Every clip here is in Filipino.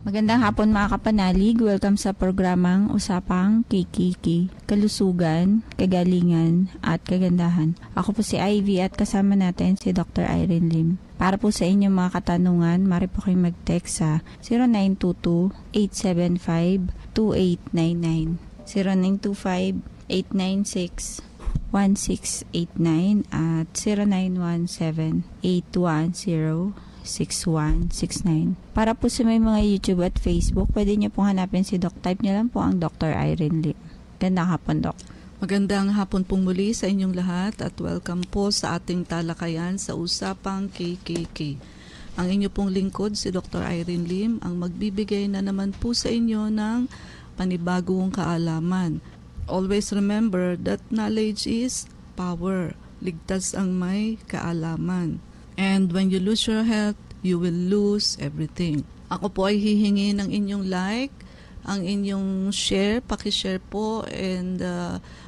Magandang hapon mga kapanalig. Welcome sa programang Usapang Kikiki, Kalusugan, Kagalingan at Kagandahan. Ako po si Ivy at kasama natin si Dr. Irene Lim. Para po sa inyong mga katanungan, maaari po kayong mag-text sa 0922-875-2899, 0925-896-1689 at 0917-810-6169. Para po sa may mga YouTube at Facebook, pwede niyo pong hanapin si Doc. Type niyo lang po ang Dr. Irene Lim. Gandang hapon, Doc. Magandang hapon pong muli sa inyong lahat at welcome po sa ating talakayan sa Usapang KKK. Ang inyo pong lingkod, si Dr. Irene Lim, ang magbibigay na naman po sa inyo ng panibagong kaalaman. Always remember that knowledge is power. Ligtas ang may kaalaman. And when you lose your health, you will lose everything. Ako po ay hihingi ng inyong like, ang inyong share, pakishare po, and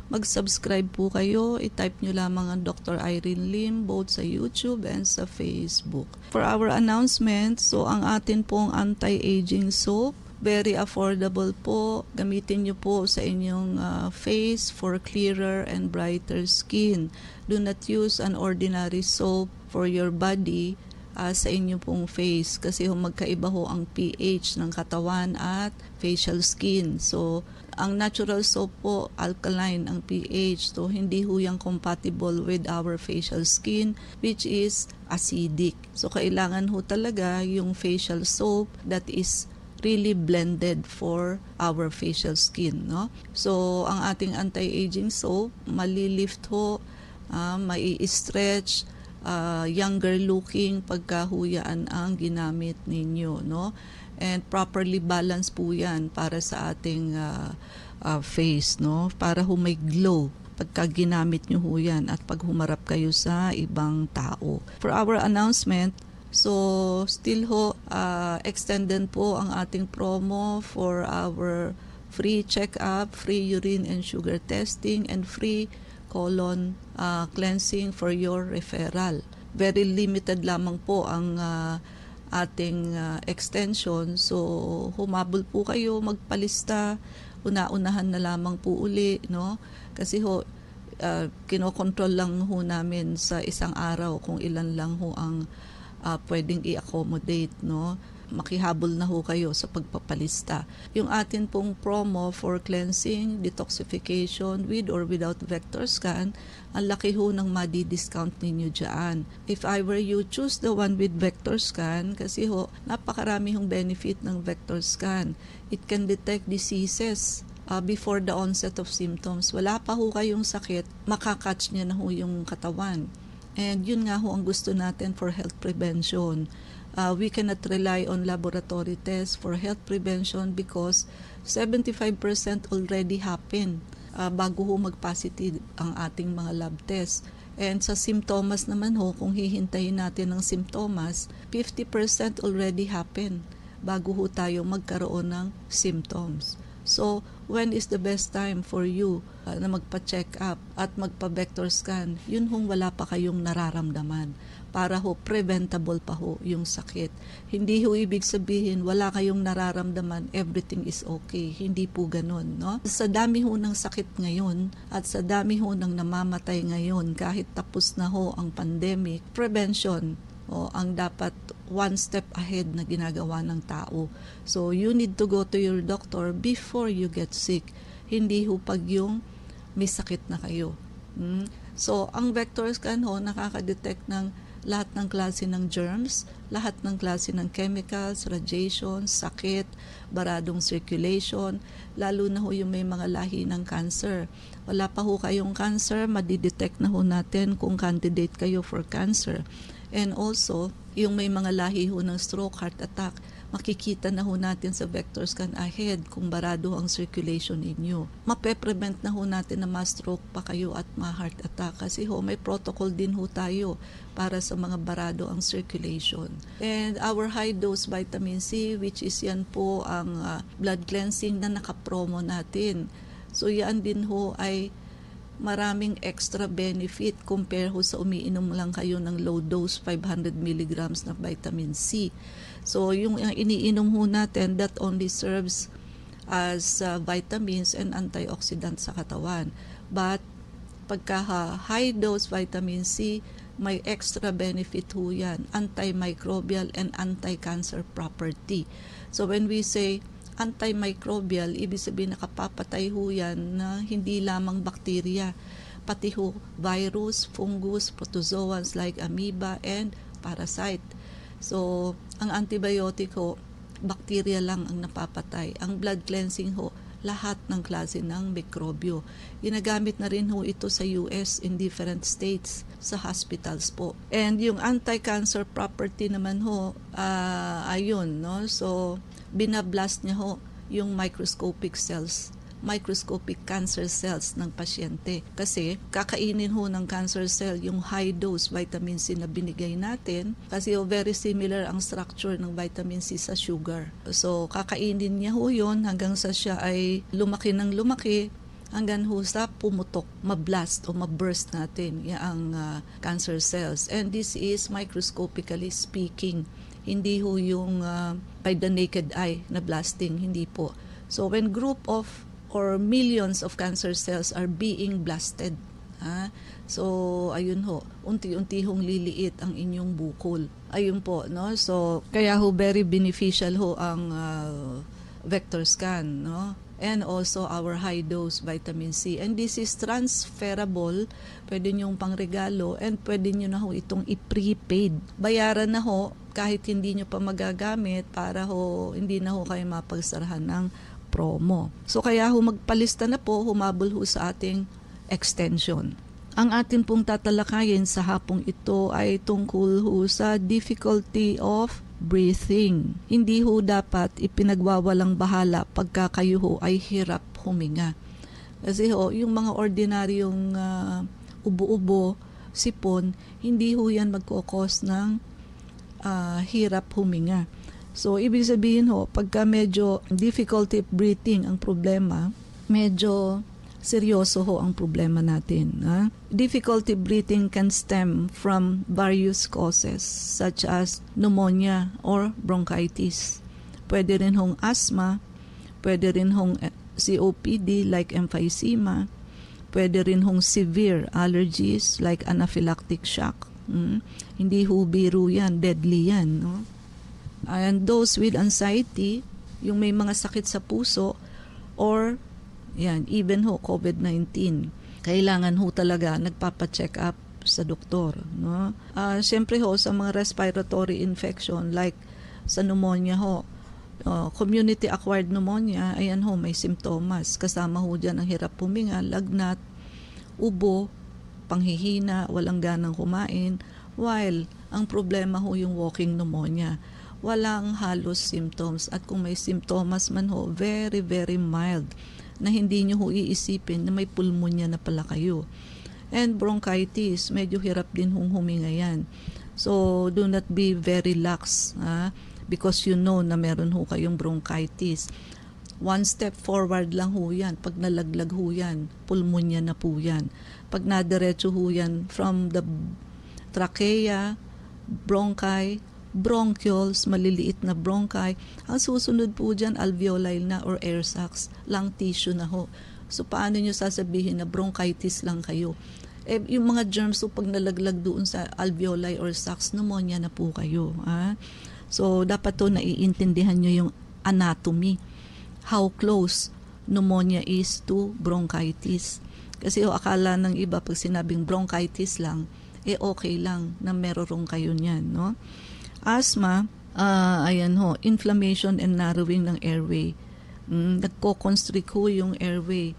mag-subscribe po kayo. I-type nyo lamang ang Dr. Irene Lim both sa YouTube and sa Facebook. For our announcement, so ang atin pong anti-aging soap, very affordable po. Gamitin nyo po sa inyong face for clearer and brighter skin. Do not use an ordinary soap for your body sa inyo pong face kasi magkaiba ho ang pH ng katawan at facial skin. So, ang natural soap po, alkaline ang pH. So, hindi ho yung compatible with our facial skin which is acidic. So, kailangan ho talaga yung facial soap that is really blended for our facial skin, no? So, ang ating anti-aging soap, malilift ho, mai-stretch, younger looking pagkahuyaan ang ginamit ninyo, no? And properly balanced po yan para sa ating face, no? Para may glow pagka ginamit nyo ho yan at pag humarap kayo sa ibang tao. For our announcement, so still extended po ang ating promo for our free check-up, free urine and sugar testing, and free colon cleansing for your referral. Very limited lamang po ang ating extension. So, humabol po kayo, magpalista, una-unahan na lamang po uli, no? Kasi kinokontrol lang ho namin sa isang araw kung ilan lang ho ang pwedeng i-accommodate, no? Makihabol na ho kayo sa pagpapalista. Yung atin pong promo for cleansing, detoxification with or without vector scan, ang laki ho ng madi-discount ninyo dyan. If I were you, choose the one with vector scan kasi napakarami hong benefit ng vector scan. It can detect diseases before the onset of symptoms. Wala pa ho kayong sakit, makakatch niya na ho yung katawan. And yun nga ho ang gusto natin for health prevention. We cannot rely on laboratory tests for health prevention because 75% already happen bago ho mag-positive ang ating mga lab tests. And sa symptoms naman kung hihintayin natin ng symptoms, 50% already happen bago ho tayo magkaroon ng symptoms. So, when is the best time for you na magpa-check up at magpa-vector scan? Yun wala pa kayong nararamdaman. Para preventable pa yung sakit. Hindi ibig sabihin wala kayong nararamdaman, everything is okay. Hindi po ganun, no? Sa dami ng sakit ngayon at sa dami ng namamatay ngayon, kahit tapos na ang pandemic, prevention ang dapat one step ahead na ginagawa ng tao. So, you need to go to your doctor before you get sick. Hindi pag yung may sakit na kayo. So, ang vector scan nakaka-detect ng lahat ng klase ng germs, lahat ng klase ng chemicals, radiation, sakit, baradong circulation, lalo na yung may mga lahi ng cancer. Wala pa kayong cancer, madidetect na natin kung candidate kayo for cancer. And also, yung may mga lahi ng stroke, heart attack, makikita na natin sa vector scan ahead kung barado ang circulation ninyo. Mape-prevent na natin na ma-stroke pa kayo at ma-heart attack kasi may protocol din tayo para sa mga barado ang circulation. And our high-dose vitamin C, which is yan po ang blood cleansing na nakapromo natin. So yan din ay maraming extra benefit compare ho sa umiinom lang kayo ng low dose 500 milligrams na vitamin C. So yung iniinom ho natin, that only serves as vitamins and antioxidants sa katawan. But pagka high dose vitamin C, may extra benefit ho yan, antimicrobial and anti-cancer property. So when we say antimicrobial, ibig sabihin nakapapatay ho yan na hindi lamang bakterya, pati ho virus, fungus, protozoans like amoeba and parasite. So ang antibiotic ho, bakterya lang ang napapatay. Ang blood cleansing ho, lahat ng klase ng mikrobyo. Ginagamit na rin ho ito sa US in different states, sa hospitals po. And yung anti-cancer property naman ho, ayun, no? So binablast niya ho yung microscopic cancer cells ng pasyente. Kasi kakainin ho ng cancer cell yung high dose vitamin C na binigay natin, kasi very similar ang structure ng vitamin C sa sugar. So kakainin niya ho yun hanggang sa siya ay lumaki ng lumaki, hanggang ho sa pumutok, mablast o maburst natin yung cancer cells. And this is microscopically speaking. Hindi ho yung by the naked eye na blasting, hindi po. So when group of or millions of cancer cells are being blasted, so ayun ho, unti-unti hong liliit ang inyong bukol. Ayun po, no? So kaya ho very beneficial ho ang vector scan, no? And also our high dose vitamin C. And this is transferable, pwede nyong pangregalo, and pwede nyo na ho itong i-prepaid. Bayaran na ho kahit hindi nyo pa magagamit, para ho hindi na ho kayo mapagsarahan ng promo. So kaya ho magpalista na po, humabol ho sa ating extension. Ang atin pong tatalakayin sa hapong ito ay tungkol ho sa difficulty of breathing. Hindi ho dapat ipinagwawalang bahala pagka kayo ho ay hirap huminga. Kasi ho, yung mga ordinaryong ubo-ubo, sipon, hindi ho yan magkukos ng hirap huminga. So, ibig sabihin ho, pagka medyo difficulty breathing ang problema, medyo seryoso ho ang problema natin. Difficulty breathing can stem from various causes such as pneumonia or bronchitis. Pwede rin hong asthma, pwede rin hong COPD like emphysema, pwede rin hong severe allergies like anaphylactic shock. Hindi ho biro yan, deadly yan. No? And those with anxiety, yung may mga sakit sa puso, or yan, even ho COVID-19, kailangan ho talaga nagpapa-check up sa doktor, no? Siyempre ho sa mga respiratory infection like sa pneumonia ho, community acquired pneumonia, ayan ho, may simptomas. Kasama ho dyan ang hirap huminga, lagnat, ubo, panghihina, walang ganang kumain, while ang problema ho yung walking pneumonia. Walang halos symptoms, at kung may symptoms man ho, very very mild, na hindi nyo ho iisipin na may pulmonya na pala kayo. And bronchitis, medyo hirap din hong huminga yan. So do not be very lax, because you know na meron ho kayong bronchitis. One step forward lang ho yan. Pag nalaglag ho yan, pulmonya na po yan. Pag nadiretso ho yan from the trachea, bronchi, bronchioles, maliliit na bronchi. Ang susunod po dyan, alveoli na or air sacs, lung tissue na ho. So paano nyo sasabihin na bronchitis lang kayo? Yung mga germs, so pag nalaglag doon sa alveoli or sacs, pneumonia na po kayo. So dapat to naiintindihan nyo yung anatomy. How close pneumonia is to bronchitis. Kasi akala ng iba pag sinabing bronchitis lang, okay lang na meron kayo niyan, no? Asthma, ayan ho, inflammation and narrowing ng airway. Nagko-constrict ho yung airway.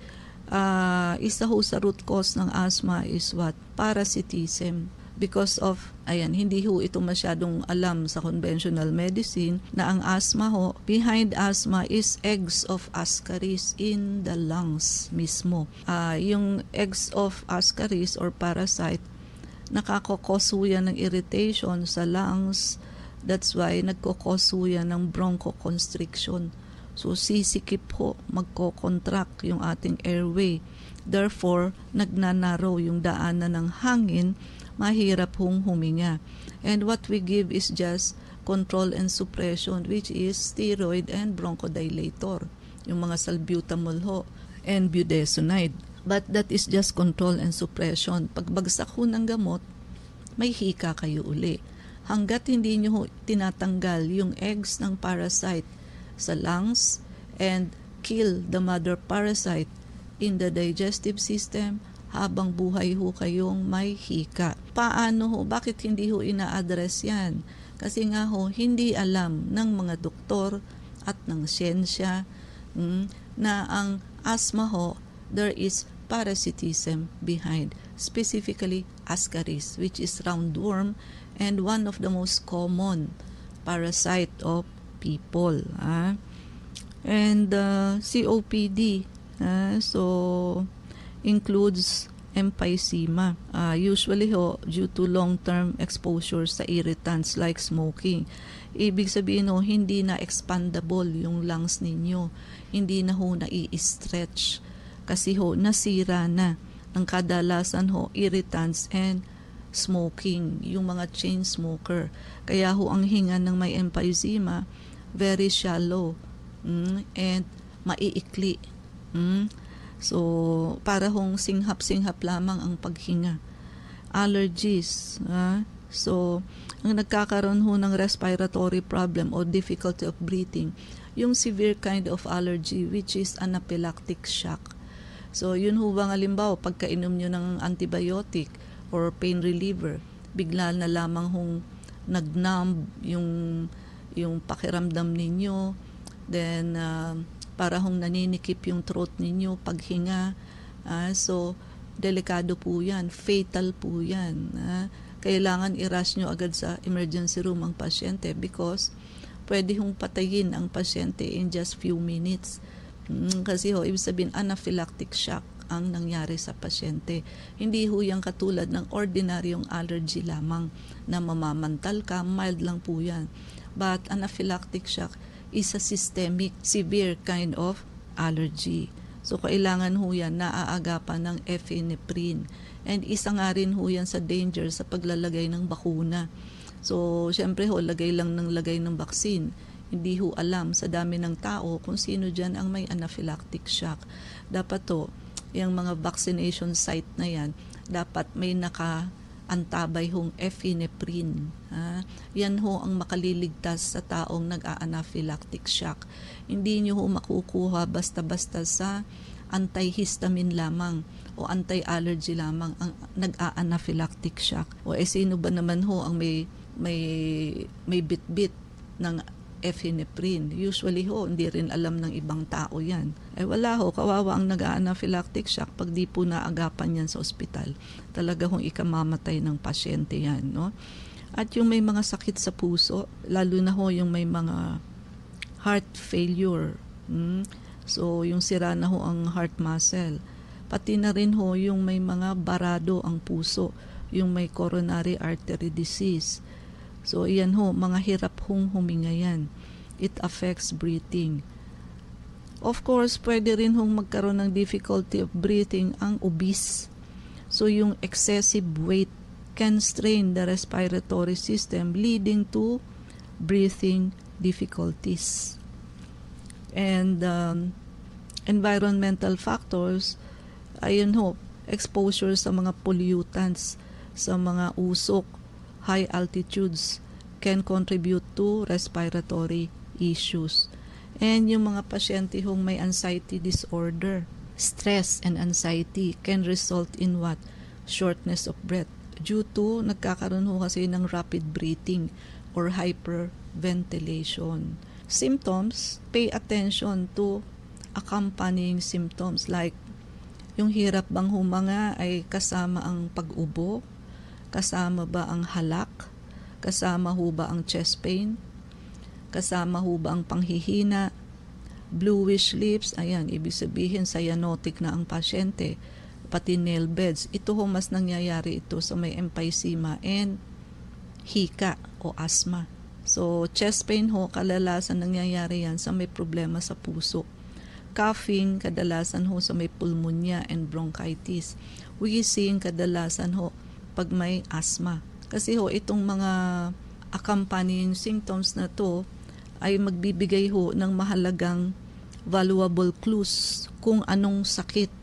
Isa ho sa root cause ng asthma is what? Parasitism. Because of, ayan, hindi ho ito masyadong alam sa conventional medicine na ang asthma ho, behind asthma is eggs of ascaris in the lungs mismo. Yung eggs of ascaris or parasite, nakakakos ho yan ng irritation sa lungs. That's why nagkakos ho yan ng bronchoconstriction So sisikip ho, magko-contract yung ating airway. Therefore, nagnanarrow yung daanan ng hangin, mahirap hong huminga. And what we give is just control and suppression, which is steroid and bronchodilator, yung mga salbutamol ho and budesonide. But that is just control and suppression. Pagbagsak ho ng gamot, may hika kayo uli. Hanggat hindi nyo ho tinatanggal yung eggs ng parasite sa lungs and kill the mother parasite in the digestive system, habang buhay ho kayong may hika. Paano ho? Bakit hindi ho ina-address yan? Kasi nga ho, hindi alam ng mga doktor at ng siyensya na ang asthma ho, there is parasitism behind. Specifically, Ascaris, which is roundworm and one of the most common parasite of people. And COPD, so includes emphysema. Usually ho, due to long-term exposure sa irritants like smoking. Ibig sabihin ho, hindi na expandable yung lungs ninyo. Hindi na ho na-i-stretch. Kasi ho, nasira na. Ang kadalasan ho, irritants and smoking, yung mga chain smoker. Kaya ho, ang hinga ng may emphysema, very shallow and maiikli. So, para hong singhap-singhap lamang ang paghinga. Allergies. So, ang nagkakaroon ho ng respiratory problem o difficulty of breathing, yung severe kind of allergy which is anaphylactic shock. So, yun ho bang halimbawa, pagkainom nyo ng antibiotic or pain reliever, bigla na lamang hong nag-numb yung pakiramdam ninyo, then para hong naninikip yung throat ninyo, paghinga. So, delikado po yan. Fatal po yan. Kailangan i-rush nyo agad sa emergency room ang pasyente because pwede hong patayin ang pasyente in just few minutes. Kasi ho, ibig sabihin, anaphylactic shock ang nangyari sa pasyente. Hindi ho yan katulad ng ordinaryong allergy lamang na mamamantal ka, mild lang po yan. But anaphylactic shock is a systemic, severe kind of allergy. So, kailangan ho yan naaagapan ng epinephrine. And isa nga rin ho yan sa danger sa paglalagay ng bakuna. So, syempre ho, lagay lang ng lagay ng vaccine. Hindi ho alam sa dami ng tao kung sino dyan ang may anaphylactic shock. Dapat to, yung mga vaccination site na yan, dapat may antabay hong epinephrine. Yan ho ang makaliligtas sa taong nag-anaphylactic shock. Hindi nyo ho makukuha basta-basta sa antihistamine lamang o anti-allergy lamang ang nag-anaphylactic shock. O sino ba naman ho ang may bit-bit ng epinephrine? Usually ho, hindi rin alam ng ibang tao yan. Wala ho, kawawa ang nag-anaphylactic shock pag di po naagapan yan sa ospital. Talaga hong ikamamatay ng pasyente yan, no? At yung may mga sakit sa puso, lalo na ho yung may mga heart failure. So, yung sira na ho ang heart muscle. Pati na rin ho yung may mga barado ang puso, yung may coronary artery disease. So, iyan ho, mga hirap hong huminga yan. It affects breathing. Of course, pwede rin hong magkaroon ng difficulty of breathing ang obese. So, yung excessive weight can strain the respiratory system leading to breathing difficulties. And environmental factors, ayun ho, exposure sa mga pollutants, sa mga usok, high altitudes can contribute to respiratory issues. And yung mga pasyente hong may anxiety disorder, stress and anxiety can result in what? Shortness of breath due to nagkakaroon ho kasi ng rapid breathing or hyperventilation. Symptoms, pay attention to accompanying symptoms like yung hirap bang humanga ay kasama ang pag-ubo, kasama ba ang halak, kasama ho ba ang chest pain, kasama ho ba ang panghihina, bluish lips, ayan, ibig sabihin cyanotic na ang pasyente, pati nail beds. Ito ho mas nangyayari ito sa may emphysema and hika o asthma. So, chest pain ho, kadalasan nangyayari yan sa may problema sa puso. Coughing, kadalasan ho sa may pulmonya and bronchitis. Wheezing, kadalasan ho pag may asthma. Kasi ho, itong mga accompanying symptoms na to ay magbibigay ho ng mahalagang valuable clues kung anong sakit,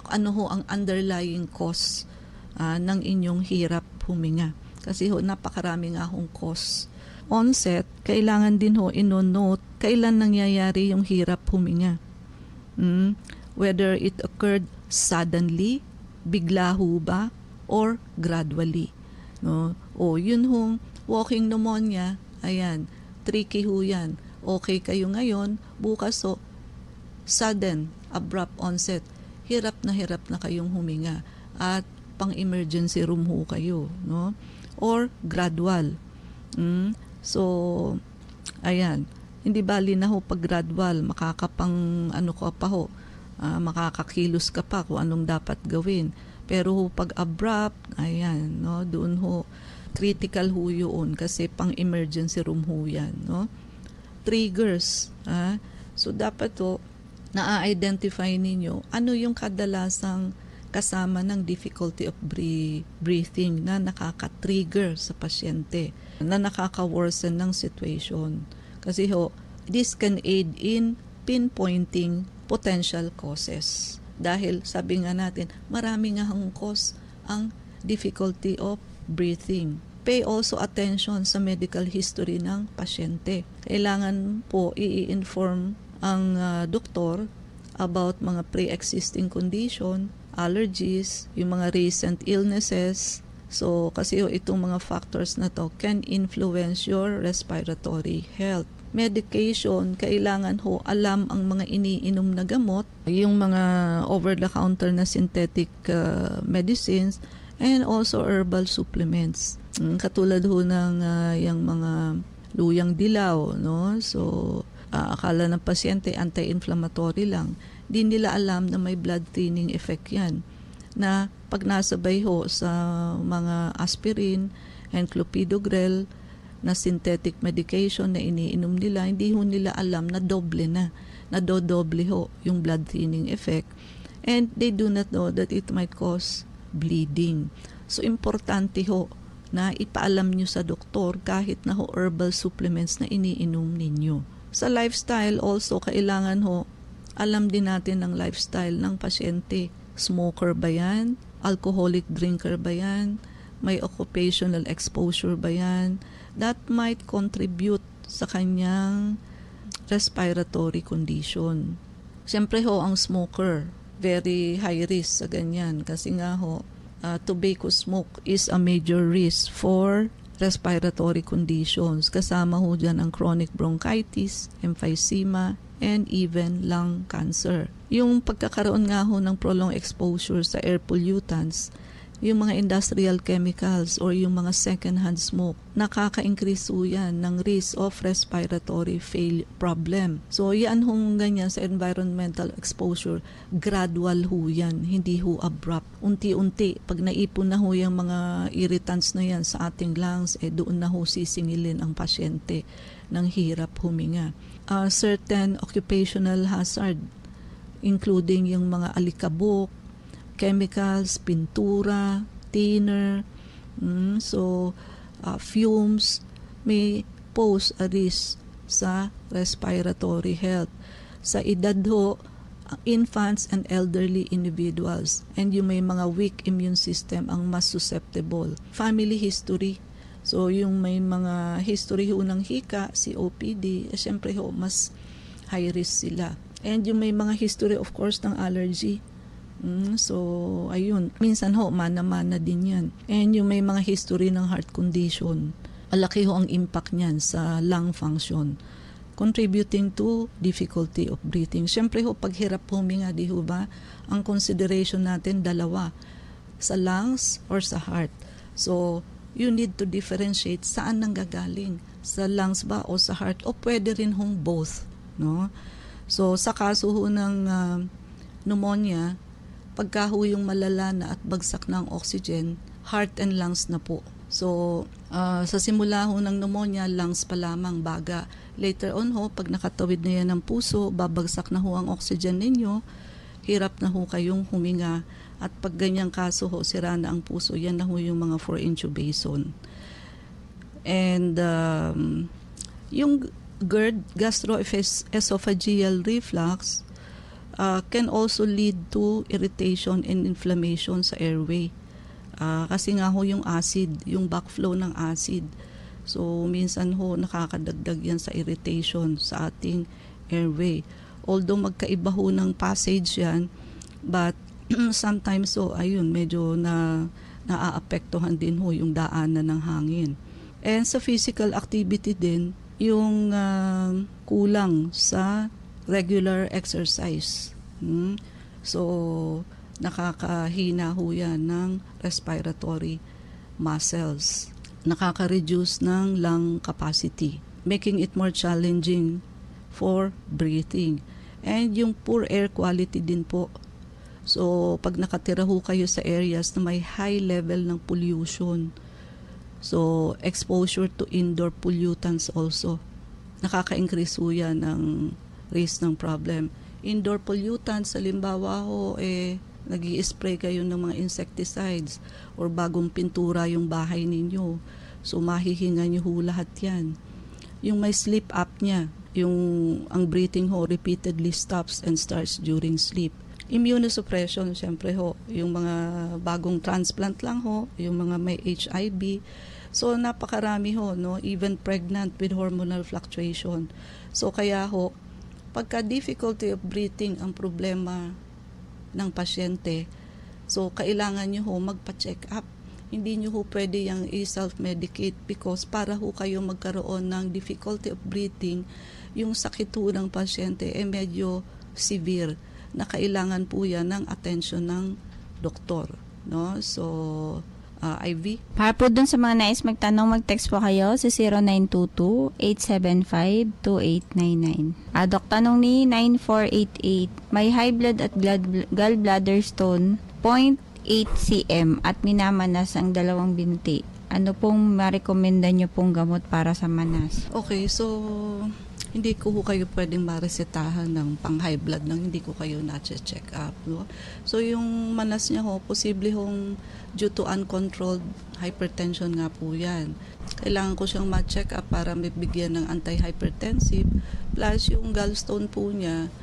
ano ho ang underlying cause ng inyong hirap huminga. Kasi ho, napakarami nga hong cause. Onset, kailangan din ho ino-note kailan nangyayari yung hirap huminga. Whether it occurred suddenly, bigla ho ba, or gradually. No? O yun hong walking pneumonia, ayan, tricky ho yan. Okay kayo ngayon, bukas ho, sudden, abrupt onset, hirap na kayong huminga at pang-emergency room ho kayo. No? Or gradual. So, ayan, hindi bali na ho pag gradual, makakakilos ka pa kung anong dapat gawin. Pero ho, pag abrupt, ayan, no, doon ho, critical ho yun kasi pang-emergency room ho yan. No? Triggers. So, dapat ho, na-identify ninyo ano yung kadalasang kasama ng difficulty of breathing na nakaka-trigger sa pasyente, na nakaka-worsen ng situation. Kasi ho, this can aid in pinpointing potential causes. Dahil sabi nga natin, marami nga ang cause ang difficulty of breathing. Pay also attention sa medical history ng pasyente. Kailangan po i-inform ang doktor about mga pre-existing condition, allergies, yung mga recent illnesses. So, kasi itong mga factors na to can influence your respiratory health. Medication, kailangan ho alam ang mga iniinom na gamot, yung mga over-the-counter na synthetic medicines, and also herbal supplements. Katulad ho ng yung mga luyang dilaw, no? So, akala ng pasyente anti-inflammatory lang. Di nila alam na may blood thinning effect yan. Na pag nasabay ho sa mga aspirin and clopidogrel na synthetic medication na iniinom nila, hindi ho nila alam na doble na. Nadodoble ho yung blood thinning effect. And they do not know that it might cause bleeding. So, importante ho na ipaalam nyo sa doktor kahit na ho herbal supplements na iniinom ninyo. Sa lifestyle also, kailangan ho, alam din natin ang lifestyle ng pasyente. Smoker ba yan? Alcoholic drinker ba yan? May occupational exposure ba yan? That might contribute sa kanyang respiratory condition. Siyempre ho, ang smoker, very high risk sa ganyan. Kasi nga ho, tobacco smoke is a major risk for respiratory conditions. Kasama ho dyan ang chronic bronchitis, emphysema, and even lung cancer. Yung pagkakaroon nga ho ng prolonged exposure sa air pollutants, yung mga industrial chemicals or yung mga second-hand smoke, nakaka-increase ho yan ng risk of respiratory problem. So, yan hong ganyan sa environmental exposure, gradual ho yan, hindi ho abrupt. Unti-unti, pag naipon na ho yung mga irritants na yan sa ating lungs, doon na ho sisingilin ang pasyente ng hirap huminga. Certain occupational hazard, including yung mga alikabok, chemicals, pintura, thinner, fumes may pose a risk sa respiratory health. Sa edad ho, infants and elderly individuals, and yung may mga weak immune system ang mas susceptible. Family history, so yung may mga history ho ng hika, COPD, syempre ho, mas high risk sila. And yung may mga history of course ng allergy, so, ayun. Minsan ho, mana-mana din yan. And yung may mga history ng heart condition, malaki ho ang impact niyan sa lung function, contributing to difficulty of breathing. Siyempre ho, pag hirap huminga, di ho ba, ang consideration natin dalawa, sa lungs or sa heart. So, you need to differentiate saan nanggagaling, sa lungs ba o sa heart, o pwede rin hong both. No? So, sa kaso ho ng pneumonia, pagka ho yung malala na at bagsak ng oxygen, heart and lungs na po. So, Sa simula ho ng pneumonia, lungs pa lamang, baga. Later on ho, pag nakatawid na yan ng puso, babagsak na ho ang oxygen ninyo, hirap na ho kayong huminga. At pag ganyang kaso ho, sira na ang puso, yan na ho yung mga for intubation. And yung GERD, gastroesophageal reflux, can also lead to irritation and inflammation sa airway. Kasi nga ho yung acid, yung backflow ng acid. So, minsan ho nakakadagdag yan sa irritation sa ating airway. Although magkaiba ho ng passage yan, but sometimes so, ayun, medyo naaapektuhan din ho yung daanan ng hangin. And sa physical activity din, yung kulang sa regular exercise. So, nakakahina ho yan ng respiratory muscles. Nakaka-reduce ng lung capacity, making it more challenging for breathing. And yung poor air quality din po. So, pag nakatira ho kayo sa areas na may high level ng pollution, so exposure to indoor pollutants also, nakaka-increase ho yan ng risk ng problem. Indoor pollutants, halimbawa ho, nag-i-spray kayo ng mga insecticides or bagong pintura yung bahay ninyo. So, mahihinga nyo ho lahat yan. Yung may sleep apnea, ang breathing ho repeatedly stops and starts during sleep. Immunosuppression, syempre ho, yung mga bagong transplant lang ho, yung mga may HIV. So, napakarami ho, no? Even pregnant with hormonal fluctuation. So, kaya ho, pagka difficulty of breathing ang problema ng pasyente, so kailangan nyo ho magpa-check up. Hindi nyo ho pwede yung i-self-medicate because para ho kayo magkaroon ng difficulty of breathing, yung sakit ho ng pasyente medyo severe na kailangan po yan ng attention ng doktor. No? So, IV. Para po dun sa mga nais magtanong, mag-text po kayo sa 0922-875-2899. Dok, tanong ni 9488, may high blood at gallbladder stone, 0.8 cm at minamanas ang dalawang binti. Ano pong marekomenda nyo pong gamot para sa manas? Okay, so hindi ko kayo pwedeng maresetahan ng pang-high blood nang hindi ko kayo na-check up. No? So, yung manas niya ho, posible hong due to uncontrolled hypertension nga po yan. Kailangan ko siyang ma-check up para mabigyan ng anti-hypertensive. Plus, yung gallstone po niya,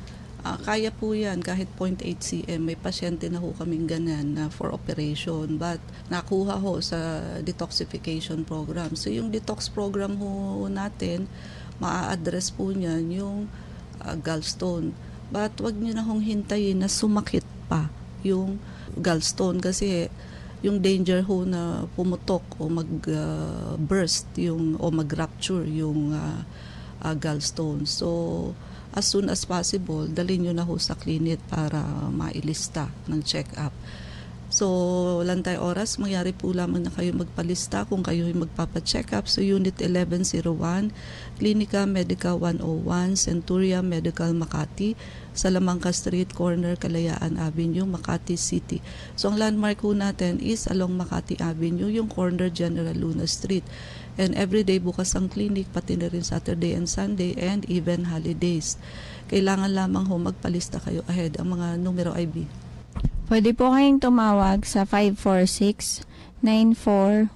kaya po yan kahit 0.8 cm. May pasyente na ho kaming ganan na for operation. But, nakuha ho sa detoxification program. So, yung detox program ho natin, maa-address po niyan yung gallstone. But wag niyo na hong hintayin na sumakit pa yung gallstone kasi yung danger ho na pumutok o mag-burst o mag-rupture yung gallstone. So, as soon as possible, dalhin nyo na ho sa clinic para mailista ng check-up. So, walang tayo oras. Mangyari po lamang na kayo magpalista kung kayo magpapacheck up. So, Unit 1101, Clinica Medica 101, Centuria Medical Makati, Salamanca Street, Corner, Kalayaan Avenue, Makati City. So, ang landmark po natin is along Makati Avenue, yung corner General Luna Street. And everyday bukas ang clinic, pati na rin Saturday and Sunday, and even holidays. Kailangan lamang ho magpalista kayo ahead. Ang mga numero IB. Pwede po kayong tumawag sa 546-9412,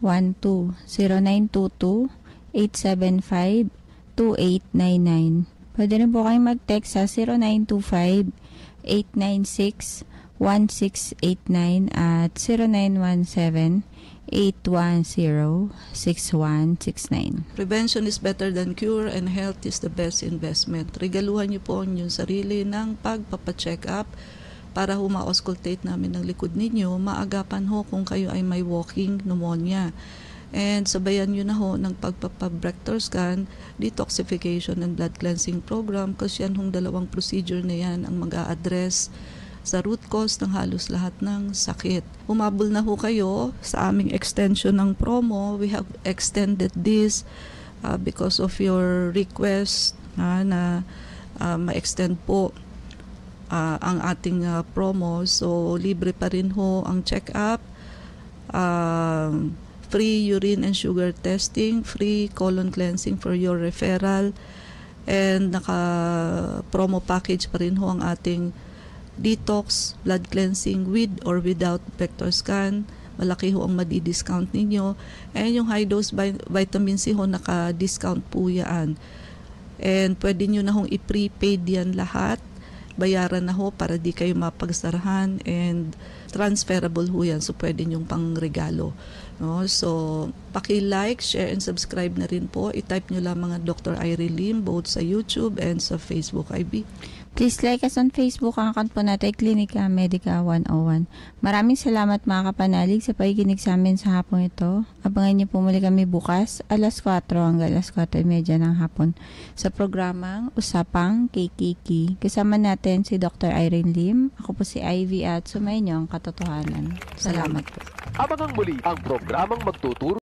0922-875-2899. Pwede rin po kayong mag-text sa 0925-896-1689 at 0917-810-6169. Prevention is better than cure and health is the best investment. Regaluhan niyo po ang inyong sarili ng pagpapacheck up para ho ma-auscultate namin ng likod ninyo, maagapan ho kung kayo ay may walking pneumonia. And sabayan nyo na ho ng pagpapa-Brechter scan, detoxification and blood cleansing program kasi yan hong dalawang procedure na yan ang mag-a-address sa root cause ng halos lahat ng sakit. Humabol na ho kayo sa aming extension ng promo. We have extended this because of your request na ma-extend po ang ating promo. So, libre pa rin ho ang check-up. free urine and sugar testing, free colon cleansing for your referral, and naka-promo package pa rin ho ang ating detox, blood cleansing with or without vector scan. Malaki ho ang madi-discount ninyo. And yung high dose vitamin C ho, naka-discount po yan. And pwede nyo na hong i-prepaid yan lahat. Bayaran na ho para di kayo mapagsarahan, and transferable ho yan. So pwede nyong pang regalo. No? So paki-like, share, and subscribe na rin po. I-type nyo lang mga Dr. Irene Lim both sa YouTube and sa Facebook. IB. Please like us on Facebook. Ang account po natin, Klinika Medica 101. Maraming salamat mga kapanalig sa pakikinig sa amin sa hapong ito. Abangan niyo po muli kami bukas, alas 4 hanggang alas 4:30 ng hapon sa programang Usapang KKK. Kasama natin si Dr. Irene Lim. Ako po si Ivy at sumayin niyo ang katotohanan. Salamat po. Abangang muli ang programang magtuturo